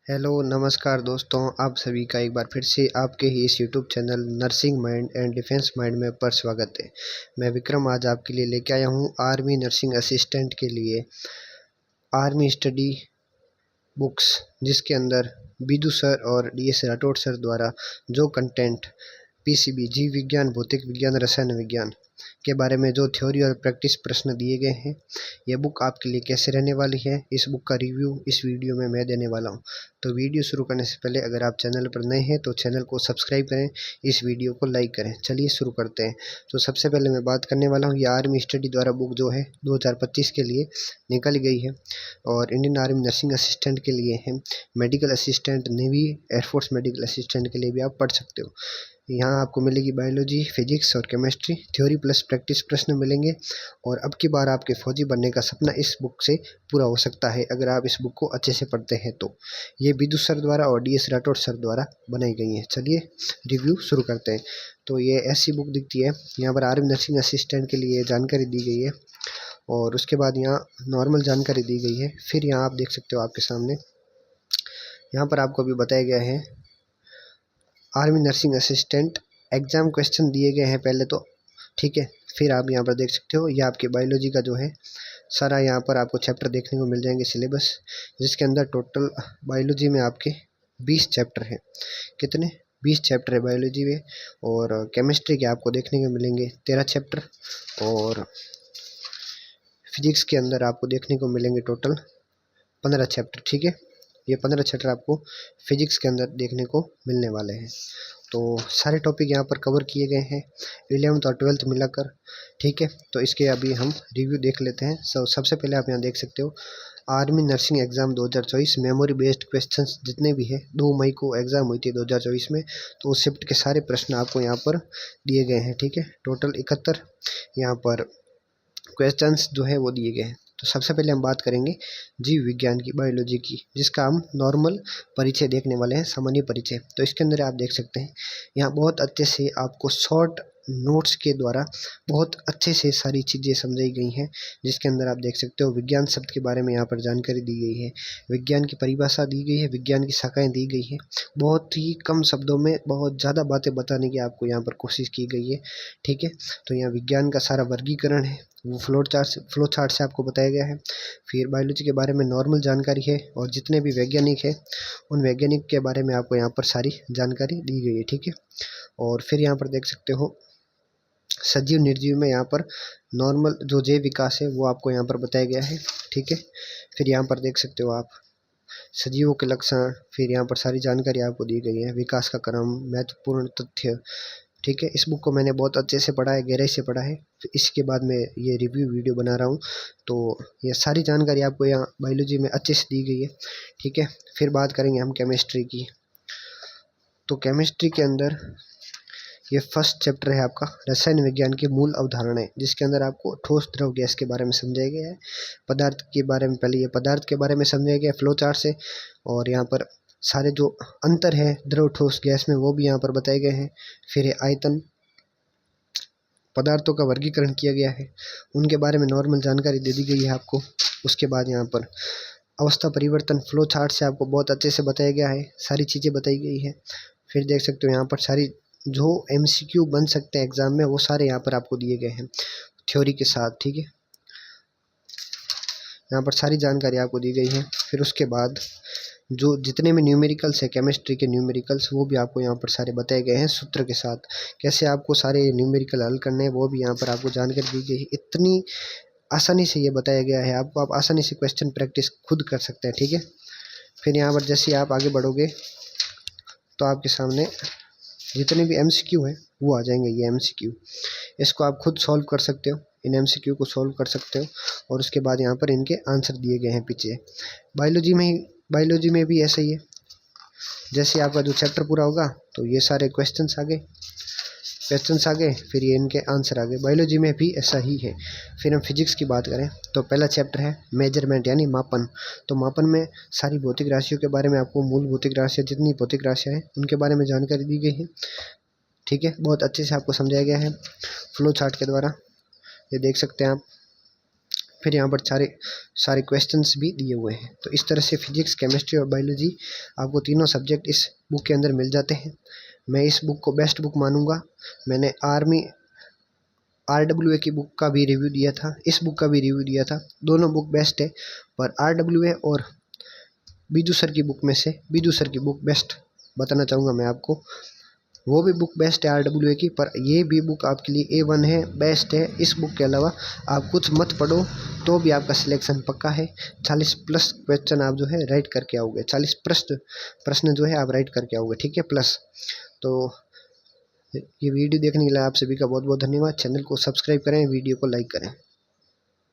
Hello नमस्कार दोस्तों, आप सभी का एक बार फिर से आपके ही इस YouTube channel nursing mind and defence mind में पर स्वागत है। मैं विक्रम आज आपके लिए लेके आया हूँ आर्मी नर्सिंग असिस्टेंट के लिए आर्मी स्टडी बुक्स, जिसके अंदर बिदु सर और डीएस राठौड़ सर द्वारा जो कंटेंट पीसीबी जीव विज्ञान, भौतिक विज्ञान, रसायन विज्ञान के बारे में जो थ्योरी और प्रैक्टिस प्रश्न दिए गए हैं, यह बुक आपके लिए कैसे रहने वाली है, इस बुक का रिव्यू इस वीडियो में मैं देने वाला हूं। तो वीडियो शुरू करने से पहले अगर आप चैनल पर नए हैं तो चैनल को सब्सक्राइब करें, इस वीडियो को लाइक करें। चलिए शुरू करते हैं। तो सबसे पहले मैं बात करने वाला हूँ, ये आर्मी स्टडी द्वारा बुक जो है 2025 के लिए निकाली गई है और इंडियन आर्मी नर्सिंग असिस्टेंट के लिए है। Medical assistant, navy, air force medical assistant के लिए भी आप पढ़ सकते हो। यहाँ आपको मिलेगी बायोलॉजी, फिजिक्स और केमिस्ट्री, थ्योरी प्लस प्रैक्टिस प्रश्न मिलेंगे। और अब की बार आपके फौजी बनने का सपना इस बुक से पूरा हो सकता है अगर आप इस बुक को अच्छे से पढ़ते हैं तो। ये बिदु सर द्वारा और डीएस राठौड़ सर द्वारा बनाई गई है। चलिए रिव्यू शुरू करते हैं। तो ये ऐसी बुक दिखती है। यहाँ पर आर्मी नर्सिंग असिस्टेंट के लिए जानकारी दी गई है और उसके बाद यहाँ नॉर्मल जानकारी दी गई है। फिर यहाँ आप देख सकते हो आपके सामने, यहाँ पर आपको अभी बताया गया है army nursing assistant exam question दिए गए हैं पहले तो, ठीक है। फिर आप यहाँ पर देख सकते हो, ये आपके बायोलॉजी का जो है सारा यहाँ पर आपको चैप्टर देखने को मिल जाएंगे सिलेबस, जिसके अंदर टोटल बायोलॉजी में आपके 20 चैप्टर हैं। कितने? 20 चैप्टर है बायोलॉजी में। और केमिस्ट्री के आपको देखने को मिलेंगे 13 चैप्टर और फिजिक्स के अंदर आपको देखने को मिलेंगे टोटल 15 चैप्टर, ठीक है। ये 15 चैप्टर आपको फिजिक्स के अंदर देखने को मिलने वाले हैं। तो सारे टॉपिक यहाँ पर कवर किए गए हैं 11th और 12th मिलाकर, ठीक है। तो इसके अभी हम रिव्यू देख लेते हैं। सबसे पहले आप यहाँ देख सकते हो army nursing exam 2024 memory based questions जितने भी है, 2 मई को एग्ज़ाम हुई थी 2024 में, तो उस शिफ्ट के सारे प्रश्न आपको यहाँ पर दिए गए हैं, ठीक है। टोटल 71 यहाँ पर क्वेश्चंस जो है वो दिए गए हैं। तो सबसे पहले हम बात करेंगे जीव विज्ञान की, बायोलॉजी की, जिसका हम नॉर्मल परिचय देखने वाले हैं, सामान्य परिचय। तो इसके अंदर आप देख सकते हैं यहाँ बहुत अच्छे से आपको शॉर्ट नोट्स के द्वारा बहुत अच्छे से सारी चीज़ें समझाई गई हैं, जिसके अंदर आप देख सकते हो विज्ञान शब्द के बारे में यहाँ पर जानकारी दी गई है, विज्ञान की परिभाषा दी गई है, विज्ञान की शाखाएं दी गई है। बहुत ही कम शब्दों में बहुत ज़्यादा बातें बताने की आपको यहाँ पर कोशिश की गई है, ठीक है। तो यहाँ विज्ञान का सारा वर्गीकरण है वो फ्लो चार्ट से आपको बताया गया है। फिर बायोलॉजी के बारे में नॉर्मल जानकारी है और जितने भी वैज्ञानिक हैं उन वैज्ञानिक के बारे में आपको यहाँ पर सारी जानकारी दी गई है, ठीक है। और फिर यहाँ पर देख सकते हो सजीव निर्जीव में यहाँ पर नॉर्मल जो जैव विकास है वो आपको यहाँ पर बताया गया है, ठीक है। फिर यहाँ पर देख सकते हो आप सजीवों के लक्षण, फिर यहाँ पर सारी जानकारी आपको दी गई है, विकास का क्रम, महत्वपूर्ण तथ्य, ठीक है। इस बुक को मैंने बहुत अच्छे से पढ़ा है, गहराई से पढ़ा है। फिर इसके बाद मैं ये रिव्यू वीडियो बना रहा हूँ। तो ये सारी जानकारी आपको यहाँ बायोलॉजी में अच्छे से दी गई है, ठीक है। फिर बात करेंगे हम केमिस्ट्री की। तो केमिस्ट्री के अंदर ये फर्स्ट चैप्टर है आपका रसायन विज्ञान की मूल अवधारणाएं, जिसके अंदर आपको ठोस द्रव गैस के बारे में समझाया गया है, पदार्थ के बारे में, पहले ये पदार्थ के बारे में समझाया गया है फ्लो चार्ट से, और यहाँ पर सारे जो अंतर है द्रव ठोस गैस में वो भी यहाँ पर बताए गए हैं। फिर आयतन, पदार्थों का वर्गीकरण किया गया है, उनके बारे में नॉर्मल जानकारी दे दी गई है आपको। उसके बाद यहाँ पर अवस्था परिवर्तन फ्लो चार्ट से आपको बहुत अच्छे से बताया गया है, सारी चीज़ें बताई गई है। फिर देख सकते हो यहाँ पर सारी जो एमसीक्यू बन सकते हैं एग्जाम में वो सारे यहाँ पर आपको दिए गए हैं थ्योरी के साथ, ठीक है। यहाँ पर सारी जानकारी आपको दी गई है। फिर उसके बाद जो जितने भी न्यूमेरिकल्स है केमिस्ट्री के न्यूमेरिकल्स वो भी आपको यहाँ पर सारे बताए गए हैं सूत्र के साथ, कैसे आपको सारे न्यूमेरिकल हल करने हैं वो भी यहाँ पर आपको जानकारी दी गई है। इतनी आसानी से ये बताया गया है आपको, आप आसानी से क्वेश्चन प्रैक्टिस खुद कर सकते हैं, ठीक है। फिर यहाँ पर जैसे आप आगे बढ़ोगे तो आपके सामने जितने भी एमसीक्यू हैं वो आ जाएंगे। ये एमसीक्यू, इसको आप खुद सॉल्व कर सकते हो, इन एमसीक्यू को सॉल्व कर सकते हो। और उसके बाद यहाँ पर इनके आंसर दिए गए हैं पीछे। बायोलॉजी में भी ऐसा ही है, जैसे आपका जो चैप्टर पूरा होगा तो ये सारे क्वेश्चंस आ गए, फिर ये इनके आंसर आ गए। बायोलॉजी में भी ऐसा ही है। फिर हम फिजिक्स की बात करें तो पहला चैप्टर है मेजरमेंट यानी मापन। तो मापन में सारी भौतिक राशियों के बारे में आपको, मूल भौतिक राशियाँ जितनी भौतिक राशियाँ हैं उनके बारे में जानकारी दी गई है, ठीक है। बहुत अच्छे से आपको समझाया गया है फ्लो चार्ट के द्वारा, ये देख सकते हैं आप। फिर यहाँ पर सारे सारे क्वेश्चंस भी दिए हुए हैं। तो इस तरह से फिजिक्स, केमिस्ट्री और बायोलॉजी आपको तीनों सब्जेक्ट इस बुक के अंदर मिल जाते हैं। मैं इस बुक को बेस्ट बुक मानूंगा। मैंने आर्मी RWA की बुक का भी रिव्यू दिया था, इस बुक का भी रिव्यू दिया था। दोनों बुक बेस्ट है, पर RWA और बीजू सर की बुक में से बीजू सर की बुक बेस्ट बताना चाहूँगा मैं आपको। वो भी बुक बेस्ट है RWA की, पर ये भी बुक आपके लिए A1 है, बेस्ट है। इस बुक के अलावा आप कुछ मत पढ़ो तो भी आपका सिलेक्शन पक्का है। 40+ क्वेश्चन आप जो है राइट करके आओगे, 40 प्रश्न जो है आप राइट करके आओगे, ठीक है, प्लस। तो ये वीडियो देखने के लिए आप सभी का बहुत बहुत धन्यवाद। चैनल को सब्सक्राइब करें, वीडियो को लाइक करें।